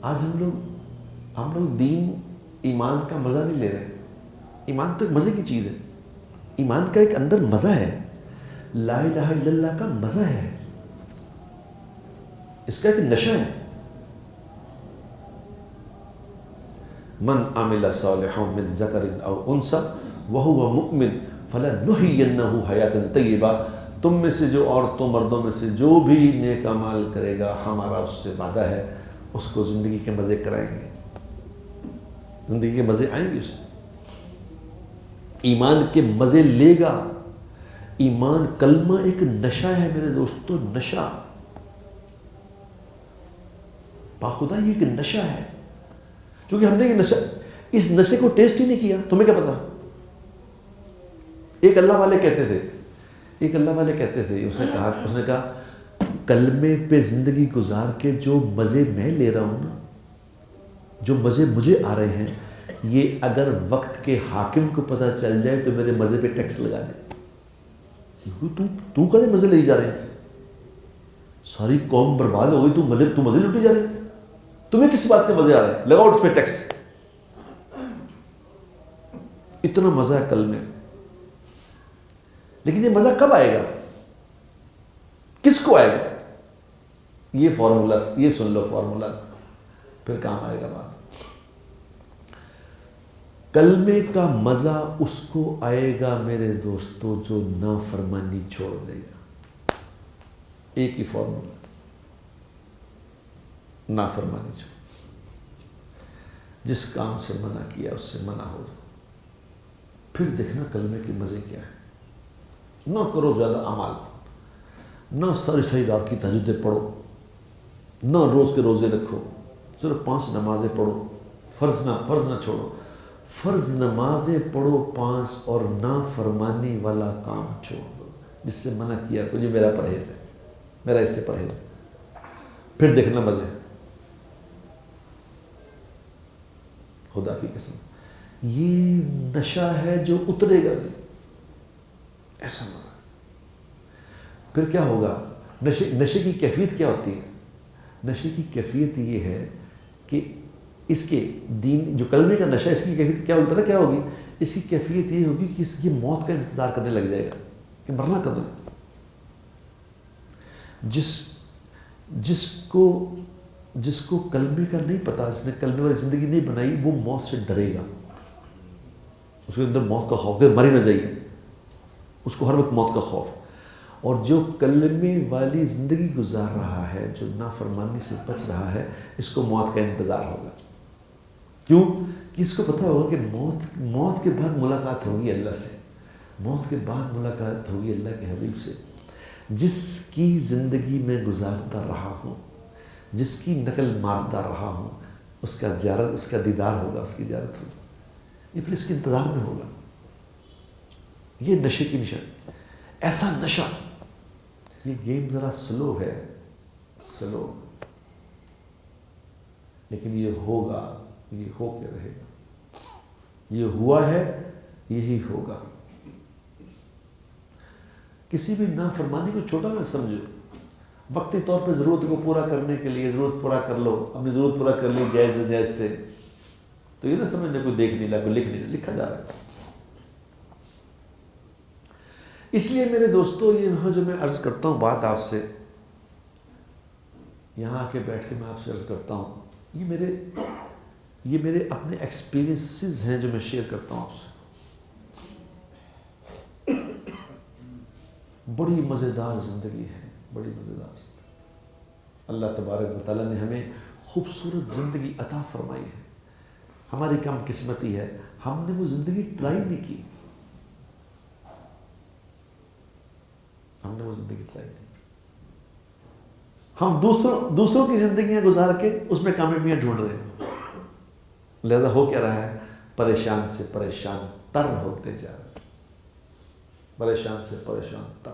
آج ہم لوگ دین ایمان کا مزہ نہیں لے رہے. ایمان تو ایک مزے کی چیز ہے. ایمان کا ایک اندر مزہ ہے. لا الہ الا اللہ کا مزہ ہے, اس کا ایک نشہ ہے. من عمل صالحا من ذکر او انثى وهو مؤمن فلنحيينه حیاة طیبہ. تم میں سے جو عورتوں مردوں میں سے جو بھی نیک اعمال کرے گا, ہمارا اس سے وعدہ ہے اس کو زندگی کے مزے کرائیں گے, زندگی کے مزے آئیں گے اسے, ایمان کے مزے لے گا. ایمان کلمہ ایک نشہ ہے میرے دوستو, نشہ. باخدا یہ ایک نشہ ہے, کیونکہ ہم نے یہ نشہ, اس نشے کو ٹیسٹ ہی نہیں کیا. تمہیں کیا پتا. ایک اللہ والے کہتے تھے, اس نے کہا کلمے پہ زندگی گزار کے جو مزے میں لے رہا ہوں نا, جو مزے مجھے آ رہے ہیں, یہ اگر وقت کے حاکم کو پتہ چل جائے تو میرے مزے پہ ٹیکس لگا دے. تو کدے مزے لے جا رہے ہیں, ساری قوم برباد ہو گئی, تو مزے لوٹے جا رہے ہیں. تمہیں کس بات کے مزے آ رہے ہیں, لگاؤ اس پہ ٹیکس. اتنا مزہ ہے کلمے. لیکن یہ مزہ کب آئے گا, کس کو آئے گا؟ یہ فارمولا, یہ سن لو فارمولا, پھر کام آئے گا بات. کلمے کا مزہ اس کو آئے گا میرے دوستو جو نافرمانی چھوڑ دے گا. ایک ہی فارمولا, نافرمانی چھوڑ. جس کام سے منع کیا اس سے منع ہو جاؤ, پھر دیکھنا کلمے کے مزے کیا ہے. نہ کرو زیادہ اعمال, نہ ساری رات کی تہجدیں پڑھو, نہ روز کے روزے رکھو, صرف 5 نمازیں پڑھو. فرض نہ چھوڑو. فرض نمازیں پڑھو 5 اور نافرمانی والا کام چھوڑ دو جس سے منع کیا کہ یہ میرا پرہیز ہے, میرا اس سے پرہیز ہے. پھر دیکھنا مزے. خدا کی قسم یہ نشہ ہے جو اترے گا نہیں, ایسا مزہ. پھر کیا ہوگا, نشے کی کیفیت کیا ہوتی ہے؟ نشے کی کیفیت یہ ہے کہ اس کے دین جو کلمے کا نشہ, اس کی کیفیت کیا ہوگی پتہ کیا ہوگی؟ اس کی کیفیت یہ ہوگی کہ اس کی موت کا انتظار کرنے لگ جائے گا کہ مرنا کب ہے. جس کو کلمے کا نہیں پتا, جس نے کلمے والی زندگی نہیں بنائی, وہ موت سے ڈرے گا. اس کے اندر موت کا خوف ہے, مر ہی نہ جائیے, اس کو ہر وقت موت کا خوف. اور جو کلمے والی زندگی گزار رہا ہے, جو نافرمانی سے بچ رہا ہے, اس کو موت کا انتظار ہوگا. کیوں کہ اس کو پتہ ہوگا کہ موت کے بعد ملاقات ہوگی اللہ سے, موت کے بعد ملاقات ہوگی اللہ کے حبیب سے. جس کی زندگی میں گزارتا رہا ہوں, جس کی نقل مارتا رہا ہوں, اس کا دیدار ہوگا, اس کی زیارت ہوگی. یہ پھر اس کے انتظار میں ہوگا. یہ نشے کی نشان, ایسا نشہ. یہ گیم ذرا سلو ہے, سلو, لیکن یہ ہوگا, یہ ہو کے رہے گا. یہ ہوا ہے, یہی ہوگا. کسی بھی نافرمانی کو چھوٹا نہ سمجھو. وقتی طور پہ ضرورت کو پورا کرنے کے لیے ضرورت پورا کر لو, اپنی ضرورت پورا کر لی جائز سے, تو یہ نہ سمجھنے کوئی دیکھ نہیں رہا, کوئی لکھ نہیں رہا, لکھا جا رہا ہے. اس لیے میرے دوستو یہاں جو میں عرض کرتا ہوں بات آپ سے, یہاں آ کے بیٹھ کے میں آپ سے عرض کرتا ہوں, یہ میرے اپنے ایکسپیرینسز ہیں جو میں شیئر کرتا ہوں آپ سے. بڑی مزیدار زندگی ہے, بڑی مزیدار زندگی. اللہ تبارک و تعالیٰ نے ہمیں خوبصورت زندگی عطا فرمائی ہے. ہماری کم قسمتی ہے, ہم نے وہ زندگی ٹرائی نہیں کی. ہم نے وہ زندگی ٹرائی نہیں کی. ہم دوسروں کی زندگیاں گزار کے اس میں کامیابیاں ڈھونڈ رہے ہیں. لہذا ہو کیا رہا ہے, پریشان سے پریشان تر ہوتے جا رہے ہیں, پریشان سے پریشان تر.